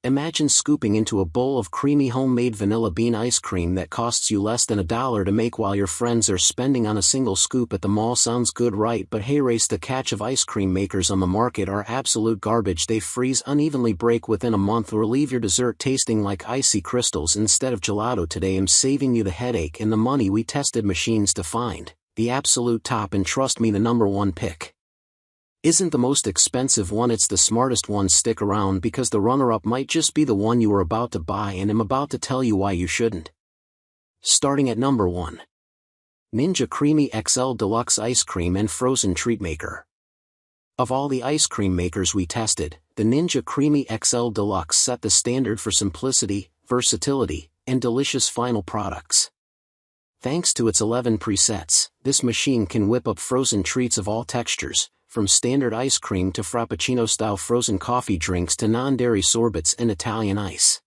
Imagine scooping into a bowl of creamy homemade vanilla bean ice cream that costs you less than $1 to make while your friends are spending on a single scoop at the mall. Sounds good, right? But hey, race the catch of ice cream makers on the market are absolute garbage. They freeze unevenly, break within a month, or leave your dessert tasting like icy crystals instead of gelato. Today I'm saving you the headache and the money. We tested machines to find the absolute top, and trust me, the #1 pick isn't the most expensive one, it's the smartest one. Stick around because the runner-up might just be the one you are about to buy, and I'm about to tell you why you shouldn't. Starting at #1. Ninja Creami XL Deluxe Ice Cream and Frozen Treat Maker. Of all the ice cream makers we tested, the Ninja Creami XL Deluxe set the standard for simplicity, versatility, and delicious final products. Thanks to its 11 presets, this machine can whip up frozen treats of all textures, from standard ice cream to frappuccino-style frozen coffee drinks to non-dairy sorbets and Italian ice.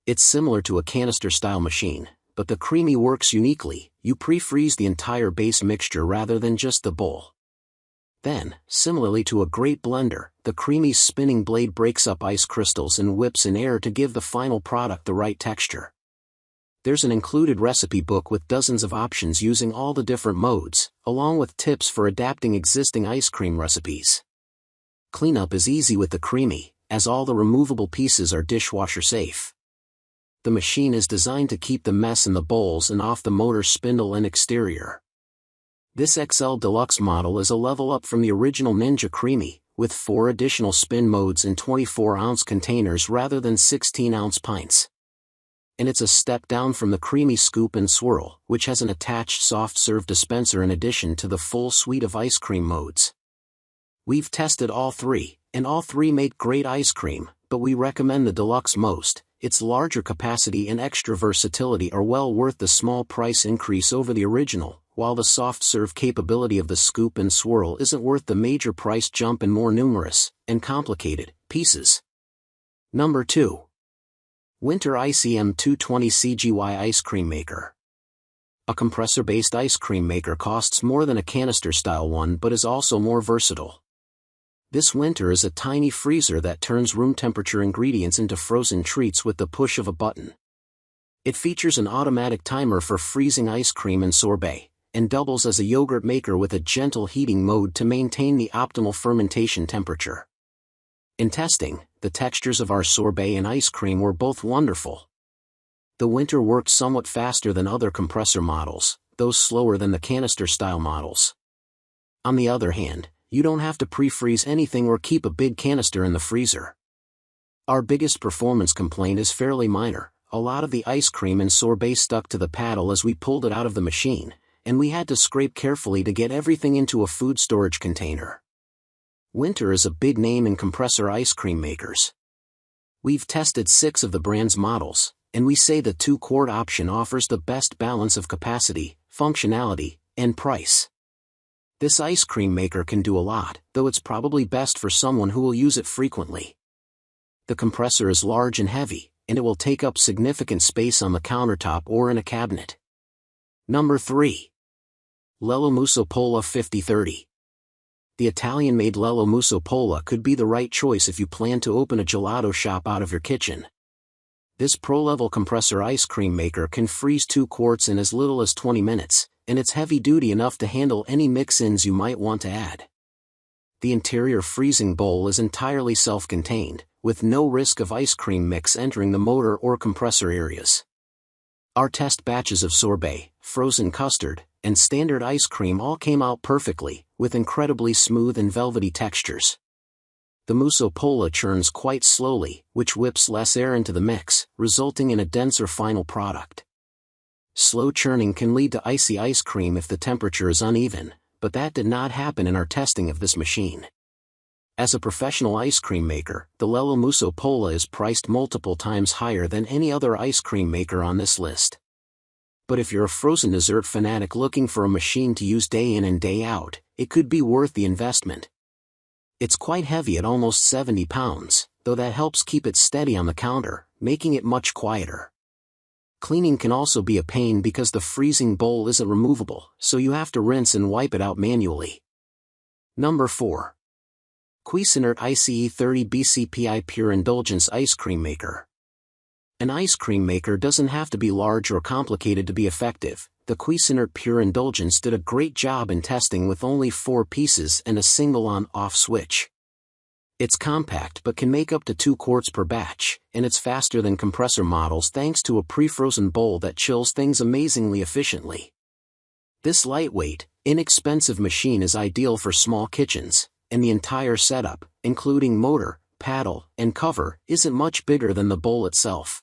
It's similar to a canister-style machine, but the Creami works uniquely. You pre-freeze the entire base mixture rather than just the bowl. Then, similarly to a great blender, the Creami's spinning blade breaks up ice crystals and whips in air to give the final product the right texture. There's an included recipe book with dozens of options using all the different modes, along with tips for adapting existing ice cream recipes. Cleanup is easy with the Creami, as all the removable pieces are dishwasher safe. The machine is designed to keep the mess in the bowls and off the motor spindle and exterior. This XL Deluxe model is a level up from the original Ninja Creami, with 4 additional spin modes in 24-ounce containers rather than 16-ounce pints. And it's a step down from the Creami Scoop and Swirl, which has an attached soft-serve dispenser in addition to the full suite of ice cream modes. We've tested all 3, and all 3 make great ice cream, but we recommend the Deluxe most. Its larger capacity and extra versatility are well worth the small price increase over the original, while the soft-serve capability of the Scoop and Swirl isn't worth the major price jump in more numerous, and complicated, pieces. #2. Whynter ICM 220 CGY Ice Cream Maker. A compressor-based ice cream maker costs more than a canister-style one but is also more versatile. This Whynter is a tiny freezer that turns room-temperature ingredients into frozen treats with the push of a button. It features an automatic timer for freezing ice cream and sorbet, and doubles as a yogurt maker with a gentle heating mode to maintain the optimal fermentation temperature. In testing, the textures of our sorbet and ice cream were both wonderful. The Whynter worked somewhat faster than other compressor models, though slower than the canister-style models. On the other hand, you don't have to pre-freeze anything or keep a big canister in the freezer. Our biggest performance complaint is fairly minor. A lot of the ice cream and sorbet stuck to the paddle as we pulled it out of the machine, and we had to scrape carefully to get everything into a food storage container. Whynter is a big name in compressor ice cream makers. We've tested 6 of the brand's models, and we say the 2-quart option offers the best balance of capacity, functionality, and price. This ice cream maker can do a lot, though it's probably best for someone who will use it frequently. The compressor is large and heavy, and it will take up significant space on the countertop or in a cabinet. #3. Lello Musso Pola 5030. The Italian-made Lello Musso Pola could be the right choice if you plan to open a gelato shop out of your kitchen. This pro-level compressor ice cream maker can freeze 2 quarts in as little as 20 minutes, and it's heavy-duty enough to handle any mix-ins you might want to add. The interior freezing bowl is entirely self-contained, with no risk of ice cream mix entering the motor or compressor areas. Our test batches of sorbet, frozen custard, and standard ice cream all came out perfectly, with incredibly smooth and velvety textures. The Musso Pola churns quite slowly, which whips less air into the mix, resulting in a denser final product. Slow churning can lead to icy ice cream if the temperature is uneven, but that did not happen in our testing of this machine. As a professional ice cream maker, the Lello Musso Pola is priced multiple times higher than any other ice cream maker on this list. But if you're a frozen dessert fanatic looking for a machine to use day in and day out, it could be worth the investment. It's quite heavy at almost 70 pounds, though that helps keep it steady on the counter, making it much quieter. Cleaning can also be a pain because the freezing bowl isn't removable, so you have to rinse and wipe it out manually. #4. Cuisinart ICE 30 BCPI Pure Indulgence Ice Cream Maker. An ice cream maker doesn't have to be large or complicated to be effective. The Cuisinart Pure Indulgence did a great job in testing with only 4 pieces and a single on-off switch. It's compact but can make up to 2 quarts per batch, and it's faster than compressor models thanks to a pre-frozen bowl that chills things amazingly efficiently. This lightweight, inexpensive machine is ideal for small kitchens, and the entire setup, including motor, paddle, and cover, isn't much bigger than the bowl itself.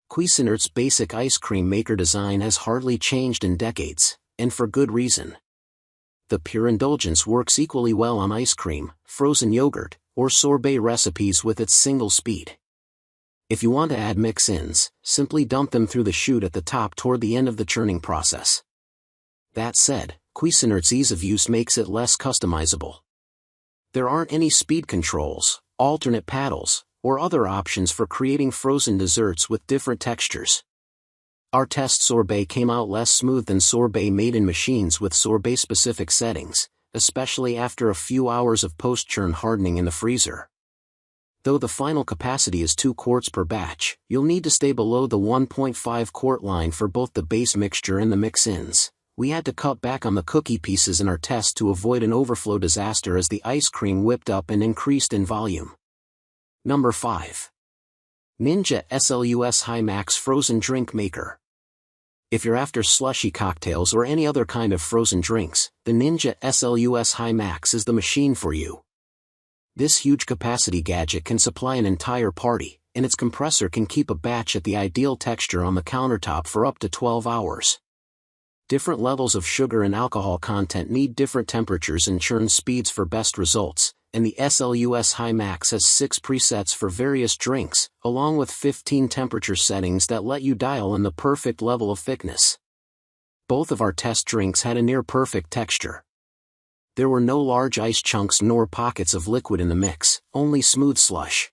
Cuisinart's basic ice cream maker design has hardly changed in decades, and for good reason. The Pure Indulgence works equally well on ice cream, frozen yogurt, or sorbet recipes with its single speed. If you want to add mix-ins, simply dump them through the chute at the top toward the end of the churning process. That said, Cuisinart's ease of use makes it less customizable. There aren't any speed controls, alternate paddles, or other options for creating frozen desserts with different textures. Our test sorbet came out less smooth than sorbet made in machines with sorbet-specific settings, especially after a few hours of post-churn hardening in the freezer. Though the final capacity is 2 quarts per batch, you'll need to stay below the 1.5 quart line for both the base mixture and the mix-ins. We had to cut back on the cookie pieces in our test to avoid an overflow disaster as the ice cream whipped up and increased in volume. Number 5. Ninja SLUSHi Max Frozen Drink Maker. If you're after SLUSHi cocktails or any other kind of frozen drinks, the Ninja SLUSHi Max is the machine for you. This huge capacity gadget can supply an entire party, and its compressor can keep a batch at the ideal texture on the countertop for up to 12 hours. Different levels of sugar and alcohol content need different temperatures and churn speeds for best results, and the SLUSHi Max has 6 presets for various drinks, along with 15 temperature settings that let you dial in the perfect level of thickness. Both of our test drinks had a near-perfect texture. There were no large ice chunks nor pockets of liquid in the mix, only smooth slush.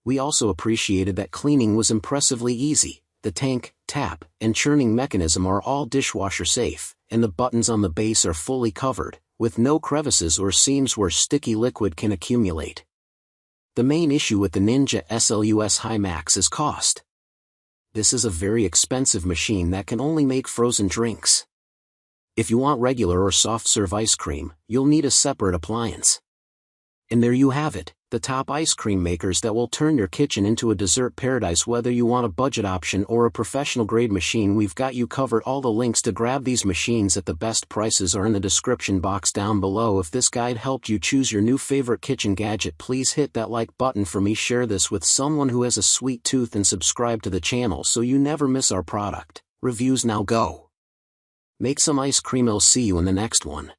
We also appreciated that cleaning was impressively easy. The tank, tap, and churning mechanism are all dishwasher safe, and the buttons on the base are fully covered, with no crevices or seams where sticky liquid can accumulate. The main issue with the Ninja SLUSHi Max is cost. This is a very expensive machine that can only make frozen drinks. If you want regular or soft-serve ice cream, you'll need a separate appliance. And there you have it, the top ice cream makers that will turn your kitchen into a dessert paradise. Whether you want a budget option or a professional-grade machine, we've got you covered. All the links to grab these machines at the best prices are in the description box down below. If this guide helped you choose your new favorite kitchen gadget, please hit that like button for me, share this with someone who has a sweet tooth, and subscribe to the channel so you never miss our product reviews. Now go make some ice cream. I'll see you in the next one.